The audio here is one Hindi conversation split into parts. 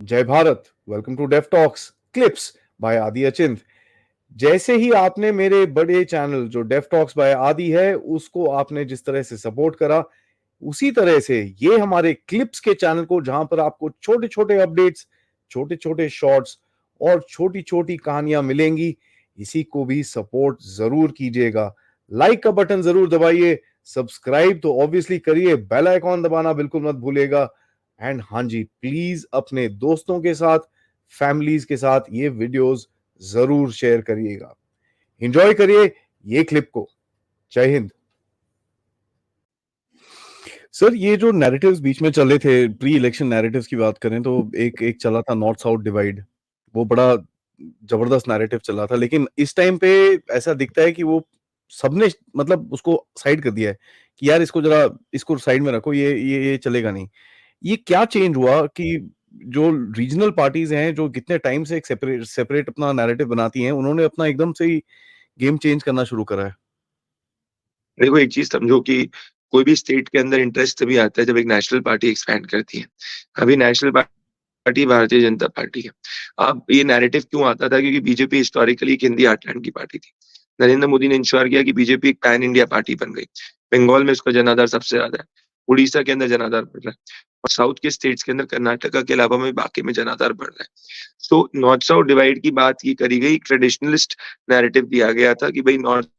जय Bharat. Welcome to deaf talks clips by Adi Achint. जैसे ही आपने मेरे बड़े चैनल जो डेफ टॉक्स बाय आदि है उसको आपने जिस तरह से सपोर्ट करा, उसी तरह से ये हमारे क्लिप्स के चैनल को, जहां पर आपको छोटे छोटे अपडेट्स, छोटे छोटे शॉर्ट्स और छोटी छोटी कहानियां मिलेंगी, इसी को भी सपोर्ट जरूर कीजिएगा। लाइक का बटन जरूर दबाइए, सब्सक्राइब तो ऑब्वियसली करिए, बेल आइकॉन दबाना बिल्कुल मत भूलिएगा। एंड हाँ जी, प्लीज अपने दोस्तों के साथ, फैमिलीज के साथ ये वीडियोस जरूर शेयर करिएगा। एंजॉय करिए ये क्लिप को। जय हिंद। सर, ये जो नैरेटिव्स बीच में चले थे, प्री इलेक्शन नैरेटिव्स की बात करें तो एक एक चला था नॉर्थ साउथ डिवाइड। वो बड़ा जबरदस्त नैरेटिव चला था, लेकिन इस टाइम पे ऐसा दिखता है कि वो सबने मतलब उसको साइड कर दिया है कि यार इसको जरा, इसको साइड में रखो, ये चलेगा नहीं। ये क्या चेंज हुआ कि जो रीजनल पार्टीज हैं, जो कितने टाइम से एक सेपरेट सेपरेट अपना नैरेटिव बनाती हैं, उन्होंने अपना एकदम से ही गेम चेंज करना शुरू करा है? देखो, एक चीज समझो कि कोई भी स्टेट के अंदर इंटरेस्ट तभी आता है जब एक नेशनल पार्टी एक्सपैंड करती है। अभी national party Bharatiya Janata party है। अब ये नैरेटिव क्यों आता था? क्योंकि बीजेपी हिस्टोरिकली एक हिंदी हार्टलैंड की पार्टी थी। नरेंद्र मोदी ने इंश्योर किया कि बीजेपी एक पैन इंडिया पार्टी बन गई। बंगाल में उसका जनाधार सबसे ज्यादा है, उड़ीसा के अंदर जनाधार बढ़ रहा है, और साउथ के स्टेट्स के अंदर कर्नाटका के अलावा में बाकी में जनाधार बढ़ रहा है। सो नॉर्थ साउथ डिवाइड की बात की करी गई, ट्रेडिशनलिस्ट नैरेटिव दिया गया था कि भाई नॉर्थ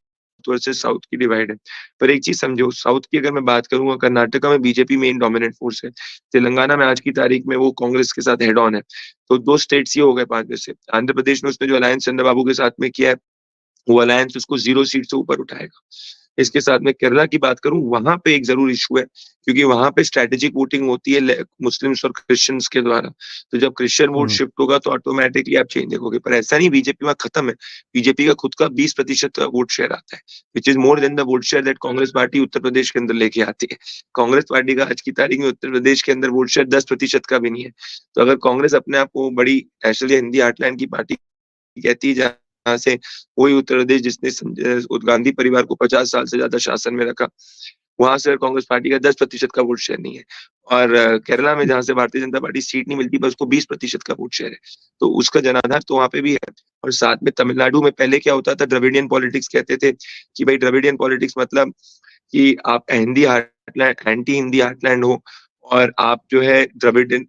वर्सेस साउथ की डिवाइड है। पर एक चीज समझो, साउथ की अगर मैं बात करूंगा, कर्नाटका में बीजेपी मेन डोमिनेंट फोर्स है। तेलंगाना में आज की तारीख में वो कांग्रेस के साथ हेड ऑन है। तो दो स्टेट्स ये हो गए पांच में से। आंध्र प्रदेश में उसने जो अलायंस चंद्रबाबू के साथ में किया है, वो अलायंस उसको 0 सीट से ऊपर उठाएगा। इसके साथ में केरला की बात करूं, वहां पे एक जरूर इशू है, क्योंकि वहां पे स्ट्रेटेजिक वोटिंग होती है मुस्लिम्स और क्रिश्चियंस के द्वारा। तो जब क्रिश्चियन वोट हम्म। शिफ्ट होगा तो ऑटोमेटिकली आप चेंज देखोगे। पर ऐसा नहीं, बीजेपी में खत्म है। बीजेपी का खुद का 20% वोट शेयर आता है, which is more than the vote share that Congress party Uttar Pradesh के अंदर लेके आती है। कांग्रेस पार्टी का आज की तारीख में उत्तर प्रदेश के अंदर वोट शेयर 10% का भी नहीं है। तो अगर कांग्रेस अपने आप को बड़ी नेशनल या हिंदी हार्टलैंड की पार्टी कहती है, जहाँ से वही उत्तर प्रदेश जिसने गांधी परिवार को 50 साल से ज्यादा शासन में रखा, वहां से कांग्रेस पार्टी का 10% का वोट शेयर नहीं है। और केरला में जहां से भारतीय जनता पार्टी सीट नहीं मिलती, बस उसको 20% का वोट शेयर है। तो उसका जनाधार तो वहां पे भी है। और साथ में तमिलनाडु में पहले क्या होता था, द्रविडियन पॉलिटिक्स कहते थे कि भाई द्रविडियन पॉलिटिक्स मतलब कि आप Hindi heartland, anti Hindi heartland हो, और आप जो है द्रविडियन,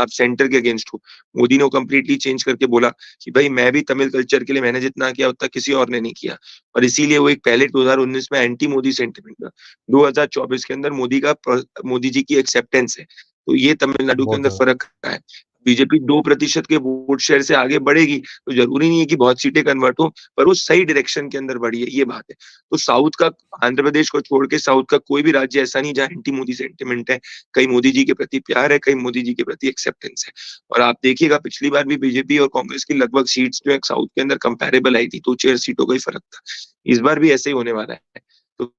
आप सेंटर के अगेंस्ट हो। मोदी ने वो कंप्लीटली चेंज करके बोला कि भाई मैं भी तमिल कल्चर के लिए मैंने जितना किया उतना किसी और ने नहीं किया। और इसीलिए वो एक पहले 2019 में एंटी मोदी सेंटिमेंट था। 2024 के अंदर मोदी जी की एक्सेप्टेंस है। तो ये तमिलनाडु के बहुत अंदर ज्यादा। फर्क है। बीजेपी 2% के वोट शेयर से आगे बढ़ेगी, तो जरूरी नहीं है कि बहुत सीटें कन्वर्ट हो, पर वो सही डायरेक्शन के अंदर बढ़ी है, ये बात है। तो साउथ का, आंध्र प्रदेश को छोड़ के साउथ का कोई भी राज्य ऐसा नहीं जहाँ एंटी मोदी सेंटिमेंट है। कहीं मोदी जी के प्रति प्यार है, कहीं मोदी जी के प्रति एक्सेप्टेंस है। और आप देखिएगा, पिछली बार भी बीजेपी और कांग्रेस की लगभग सीट्स जो है साउथ के अंदर कंपैरेबल आई थी, 2 4 सीटों का ही फर्क था। इस बार भी ऐसे ही होने वाला है। तो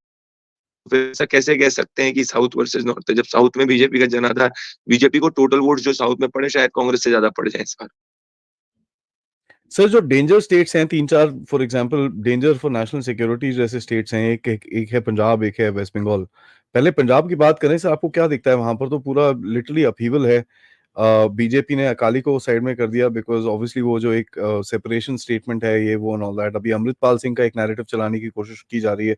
फिर ऐसा कैसे कह सकते हैं कि साउथ वर्सेस नॉर्थ है, जब साउथ में बीजेपी का जनाधार, बीजेपी को टोटल वोट जो साउथ में पड़े शायद कांग्रेस से ज्यादा पड़ जाए इस बार। सर, जो डेंजर स्टेट्स हैं तीन चार, for example danger for national security जैसे स्टेट्स हैं, एक है पंजाब, एक है वेस्ट बंगाल। पहले पंजाब की बात करें सर, आपको क्या दिखता है वहां पर? तो पूरा लिटरली अपहीवल है। बीजेपी ने अकाली को साइड में कर दिया बिकॉज ऑब्वियसली वो जो एक सेपरेशन स्टेटमेंट है, ये वो एंड ऑल दैट। अभी अमृतपाल सिंह का एक नैरेटिव चलाने की कोशिश की जा रही है,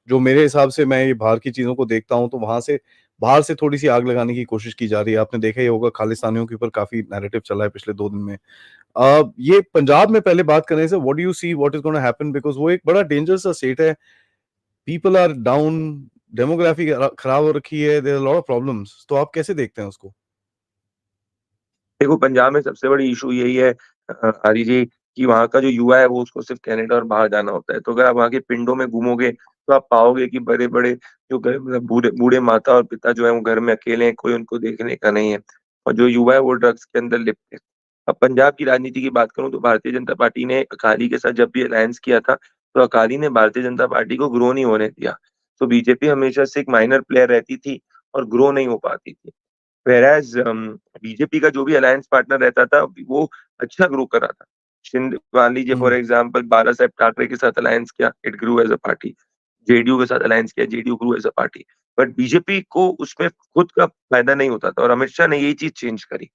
जो मेरे हिसाब से, मैं ये बाहर की चीजों को देखता हूँ तो वहां से बाहर से थोड़ी सी आग लगाने की कोशिश की जा रही है। आपने देखा ही होगा, खालिस्तानियों के ऊपर काफी नैरेटिव चला है पिछले 2 दिन में। ये पंजाब में पहले बात करें sir, what do you see what is gonna happen? Because वो एक बड़ा डेंजरस सा स्टेट है। पीपल आर डाउन, डेमोग्राफी खराब हो रखी है, there are lot of problems. तो आप कैसे देखते हैं उसको? देखो, पंजाब में सबसे बड़ी इशू यही है, आदि जी, कि वहाँ का जो युवा है वो उसको सिर्फ कनाडा और बाहर जाना होता है। तो अगर आप वहाँ के पिंडों में घूमोगे तो आप पाओगे कि बड़े बड़े जो घर, मतलब बूढ़े बूढ़े माता और पिता जो है वो घर में अकेले हैं, कोई उनको देखने का नहीं है। और जो युवा है वो ड्रग्स के अंदर लिप्त है। अब पंजाब की राजनीति की बात करूं तो भारतीय जनता पार्टी ने अकाली के साथ जब भी अलायंस किया था, तो अकाली ने भारतीय जनता पार्टी को ग्रो नहीं होने दिया। तो बीजेपी हमेशा से एक माइनर प्लेयर रहती थी और ग्रो नहीं हो पाती थी। वेराज बीजेपी का जो भी अलायंस पार्टनर रहता था वो अच्छा ग्रो कर रहा था। शिंदे मान लीजिए for hmm. Example, Bala Saheb Thackeray के साथ अलायंस किया, it grew as a party. JDU के साथ अलायंस किया, JDU grew as a party. But BJP को उसमें खुद का फायदा नहीं होता था, और अमित शाह ने यही चीज चेंज करी।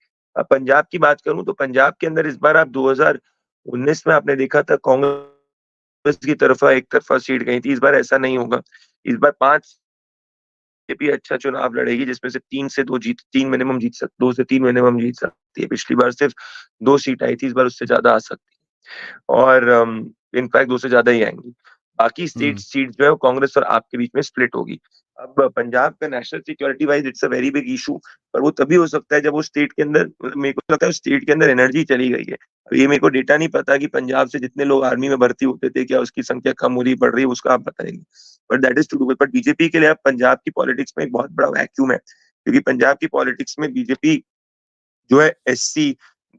पंजाब की बात करूँ तो पंजाब के अंदर इस बार आप 2019 में आपने देखा था कांग्रेस की तरफा एक तरफा सीट गई थी, इस बार ऐसा नहीं होगा। इस बार 5 बीजेपी अच्छा चुनाव लड़ेगी जिसमें से 3 मिनिमम जीत सक 2 से 3 मिनिमम जीत सकती है। पिछली बार सिर्फ 2 सीट आई थी, इस बार उससे ज़्यादा आ सकती है और इनफैक्ट 2 से ज़्यादा ही आएँगी। बाकी हुँ, सीट जो है वो कांग्रेस और आप के बीच में स्प्लिट होगी। अब पंजाब का national security wise it's a very big issue पर वो तभी हो सकता है जब वो स्टेट के अंदर मेरे को लगता है स्टेट के अंदर एनर्जी चली गई है। अब ये मेरे को डेटा नहीं पता कि पंजाब से जितने लोग आर्मी में भर्ती होते थे, क्या उसकी संख्या कम हो रही, बढ़ रही है, उसका आप बताएँगे। But that is to do with but BJP के लिए अब पंजाब की पॉलिटिक्स में एक बहुत बड़ा वैक्यूम है, क्योंकि पंजाब की पॉलिटिक्स में बीजेपी जो है एससी,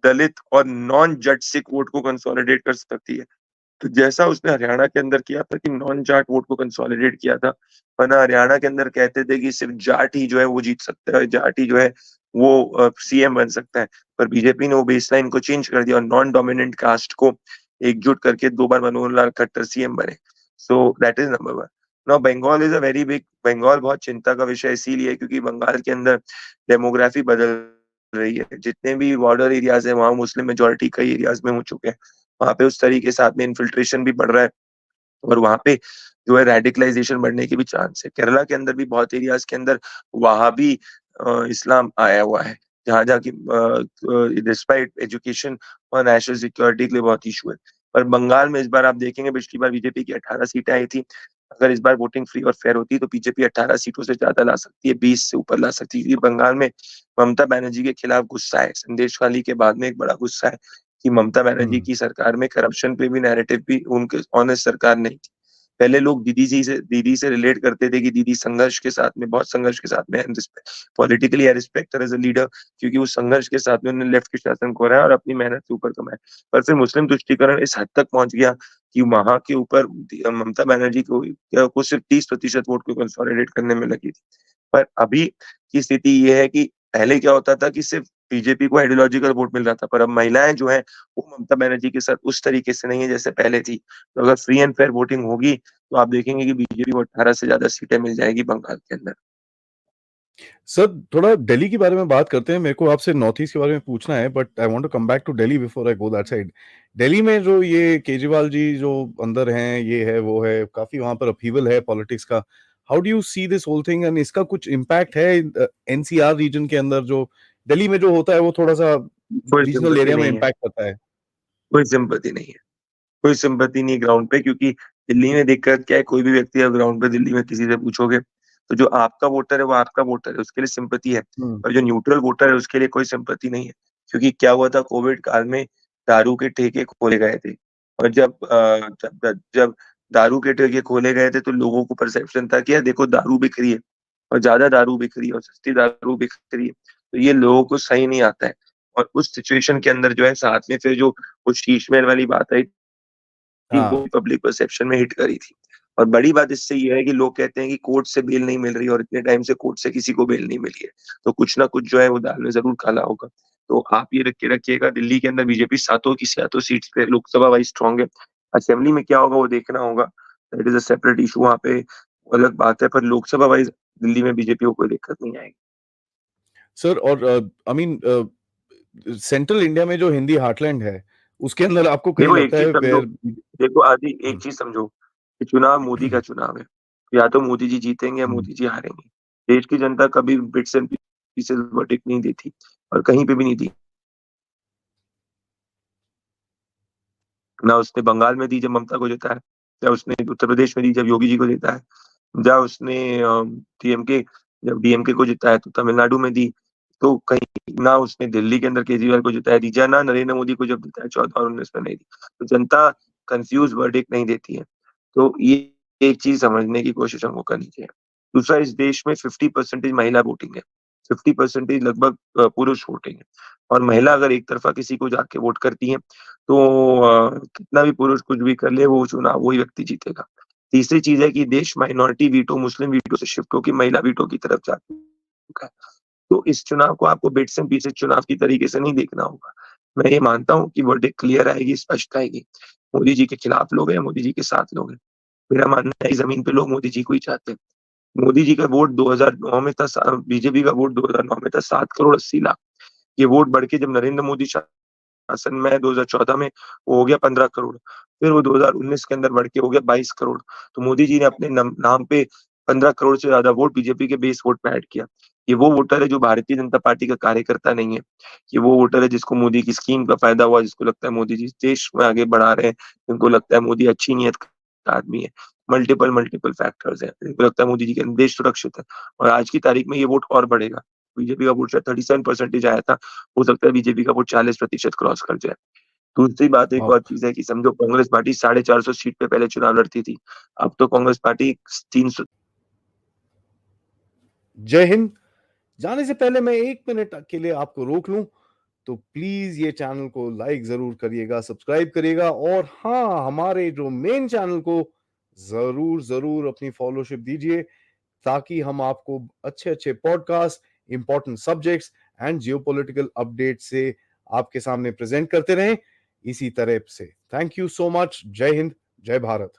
दलित और नॉन जट सिख वोट को कंसोलिडेट कर सकती है। तो जैसा उसने हरियाणा के अंदर किया था कि नॉन जाट वोट को कंसोलिडेट किया था, वरना हरियाणा के अंदर कहते थे कि सिर्फ जाट ही जो है वो जीत सकता है, जाट ही जो है वो सीएम बन सकता है। पर बीजेपी ने वो बेसलाइन को चेंज कर दिया और नॉन डोमिनेंट कास्ट को एकजुट करके 2 बार मनोहर लाल खट्टर सीएम बने। So that is number 1। Now Bengal is a very big Bengal बहुत चिंता का विषय इसीलिए क्योंकि बंगाल के अंदर डेमोग्राफी बदल रही है। जितने भी बॉर्डर एरियाज़ हैं, वहाँ मुस्लिम मेजॉरिटी कई एरियाज़ में हो चुके हैं। वहाँ पे उस तरीके से आदमी इन्फिल्ट्रेशन भी बढ़ रहा है और वहाँ पे जो है रेडिकलाइजेशन बढ़ने के भी चांस है। केरला के अंदर भी बहुत एरियाज़ के अंदर वहाबी इस्लाम आया हुआ है, जहाँ-जहाँ की डिस्पाइट एजुकेशन और नेशनल सिक्योरिटी के लिए बहुत इश्यू है। पर बंगाल में इस बार आप देखेंगे पिछली बार बीजेपी की 18 सीटें आई थी। अगर इस बार वोटिंग फ्री और फेयर होती है तो बीजेपी 18 सीटों से ज़्यादा ला सकती है, 20 से ऊपर ला सकती है। क्योंकि बंगाल में ममता बनर्जी के खिलाफ गुस्सा है। संदेशखाली के बाद में एक बड़ा गुस्सा है कि ममता बनर्जी हुँ। की सरकार में करप्शन पे भी नैरेटिव भी उनके ऑनेस्ट सरकार नहीं थी। पहले लोग दीदी से रिलेट करते थे कि दीदी संघर्ष के साथ में बहुत संघर्ष के साथ में politically I respect her as a leader क्योंकि उस संघर्ष के साथ में उन्होंने लेफ्ट के शासन को हराया और अपनी मेहनत से ऊपर कमाया। पर फिर मुस्लिम तुष्टीकरण इस हद तक पहुँच गया कि वहाँ के ऊपर ममता बनर्जी को सिर्फ 30% वोट को कंसोलिडेट करने में लगी थी। पर अभी की स्थिति ये है कि पहले क्या होता था कि सिर्फ बीजेपी को आइडियोलॉजिकल वोट मिल रहा था, पर अब महिलाएँ जो हैं, वो ममता बनर्जी के साथ उस तरीके से नहीं है जैसे पहले थी। तो अगर फ्री एंड फेयर वोटिंग होगी, तो आप देखेंगे कि बीजेपी को 18 से ज़्यादा सीटें मिल जाएगी बंगाल के अंदर। सर, थोड़ा दिल्ली के बारे में बात करते हैं। मेरे को आपसे नॉर्थ ईस्ट के बारे में पूछना है, but I want to come back to Delhi before I go that side. Delhi में जो ये केजरीवाल जी जो अंदर हैं, ये है, वो है, काफ़ी वहाँ पर अपहीवल है पॉलिटिक्स का। How do you see this whole thing and इसका कुछ इम्पैक्ट है एनसीआर रीजन के अंदर जो दिल्ली में जो होता है, वो थोड़ा-सा कोई रीजनल सिम्पैथी एरिया में नहीं है, इम्पैक्ट करता है? कोई सिम्पैथी नहीं है। कोई सिम्पैथी नहीं ग्राउंड पे क्योंकि दिल्ली में दिक्कत क्या है, कोई भी व्यक्ति अगर ग्राउंड पे दिल्ली में किसी से पूछोगे, तो जो आपका वोटर है, वो आपका वोटर है, उसके लिए सिम्पैथी है। हुँ, और जो न्यूट्रल वोटर है, उसके लिए कोई सिम्पैथी नहीं है। क्योंकि क्या हुआ था कोविड काल में दारू के ठेके खोले गए थे और जब दारू के ठेके खोले गए थे, तो लोगों को परसेप्शन था कि यार देखो दारू बिक रही है और ज़्यादा दारू बिक रही है और सस्ती दारू बिक रही है, तो ये लोगों को सही नहीं आता है। और उस सिचुएशन के अंदर जो है साथ में फिर जो वो शीश महल वाली बात आई थी हाँ। वो पब्लिक परसेप्शन में हिट करी थी। और बड़ी बात इससे ये है कि लोग कहते हैं कि कोर्ट से बेल नहीं मिल रही और इतने टाइम से कोर्ट से किसी को बेल नहीं मिली है। तो कुछ ना कुछ जो है वो दाल में ज़रूर काला होगा। तो आप ये रखिएगा दिल्ली के अंदर बीजेपी सातों की सातों सीट्स पे लोकसभा वाइज़ स्ट्रॉन्ग है। असेंबली में क्या होगा वो देखना होगा। That is a separate issue वहाँ पे अलग बात है पर लोकसभा वाइज़ दिल्ली में बीजेपी को कोई दिक्कत नहीं आएगी। सर और आई मीन सेंट्रल इंडिया में जो हिंदी हार्टलैंड है, उसके अंदर आपको कहीं देखो एक लगता चीज़ है समझो वेयर देखो आदि एक हुँ। चीज़ समझो कि चुनाव मोदी का चुनाव है। या तो मोदी जी जीतेंगे या हुँ। मोदी जी हारेंगे। देश की जनता कभी बिट्स एंड पीसेस वर्डिक्ट नहीं देती और कहीं पे भी नहीं दी। ना उसने बंगाल में दी जब ममता को जिताया, या उसने उत्तर प्रदेश में दी जब योगी जी को जिताया, या उसने डीएमके जब डीएमके को जिताया तो तमिलनाडु में दी। तो कहीं ना उसने दिल्ली के अंदर केजरीवाल को जिताया दी, या ना नरेंद्र मोदी को जब जिताया 14 और 19 में नहीं दी। तो जनता कन्फ्यूज़ वर्डिक्ट नहीं देती है। तो ये एक चीज़ समझने की कोशिश हमको करनी चाहिए। दूसरा इस देश में 50% महिला वोटिंग है। 50% लगभग पुरुष वोटिंग है। और महिला अगर एक तरफ़ा किसी को जाके वोट करती है तो कितना भी पुरुष कुछ भी कर ले वो चुनाव वही व्यक्ति जीतेगा। तीसरी चीज़ है कि देश माइनॉरिटी वीटो मुस्लिम वीटो से शिफ्ट होके महिला वीटो की तरफ जा चुका है। तो इस चुनाव को आपको बिट्स एंड पीसेस चुनाव की तरीके से नहीं देखना होगा। मैं ये मानता हूँ कि वर्डिक्ट क्लियर आएगी, स्पष्ट आएगी। मोदी जी के खिलाफ लोग हैं, मोदी जी के साथ लोग हैं। मेरा मानना है कि ज़मीन पे लोग मोदी जी को ही चाहते हैं। मोदी जी का वोट 2009 में था, बीजेपी का वोट 2009 में था 7 करोड़ 80 लाख। ये वोट बढ़ के जब नरेंद्र मोदी शासन में 2014 में वो हो गया 15 करोड़, फिर वो 2019 के अंदर बढ़ के हो गया 22 करोड़। तो मोदी जी ने अपने नाम पे 15 करोड़ से ज्यादा वोट बीजेपी के बेस वोट में ऐड किया। ये वो वोटर है जो भारतीय जनता पार्टी का कार्यकर्ता नहीं है। ये वो वोटर है जिसको मोदी की स्कीम का फायदा हुआ, जिसको लगता है मोदी जी देश में आगे बढ़ा रहे हैं, जिनको लगता है मोदी अच्छी नीयत का आदमी है। मल्टीपल फैक्टर्स हैं, जिनको लगता है मोदी जी के अंदर देश सुरक्षित है। और आज की तारीख में ये वोट और बढ़ेगा। बीजेपी का वोट शायद 37% आया था, हो सकता है बीजेपी का वोट 40% क्रॉस कर जाए। दूसरी बात एक वाह! और चीज़ है कि समझो कांग्रेस पार्टी 450 सीट पे पहले चुनाव लड़ती थी। अब तो कांग्रेस पार्टी 300। जय हिंद। जाने से पहले मैं 1 मिनट के लिए आपको रोक लूं, तो प्लीज ये चैनल को लाइक जरूर करिएगा, सब्सक्राइब करिएगा और हाँ, हमारे जो मेन चैनल को जरूर जरूर अपनी फॉलोशिप दीजिए, ताकि हम आपको अच्छे अच्छे podcast, important subjects and geopolitical update से आपके सामने प्रेजेंट करते रहें इसी तरह से। Thank you so much. जय हिंद, जय भारत।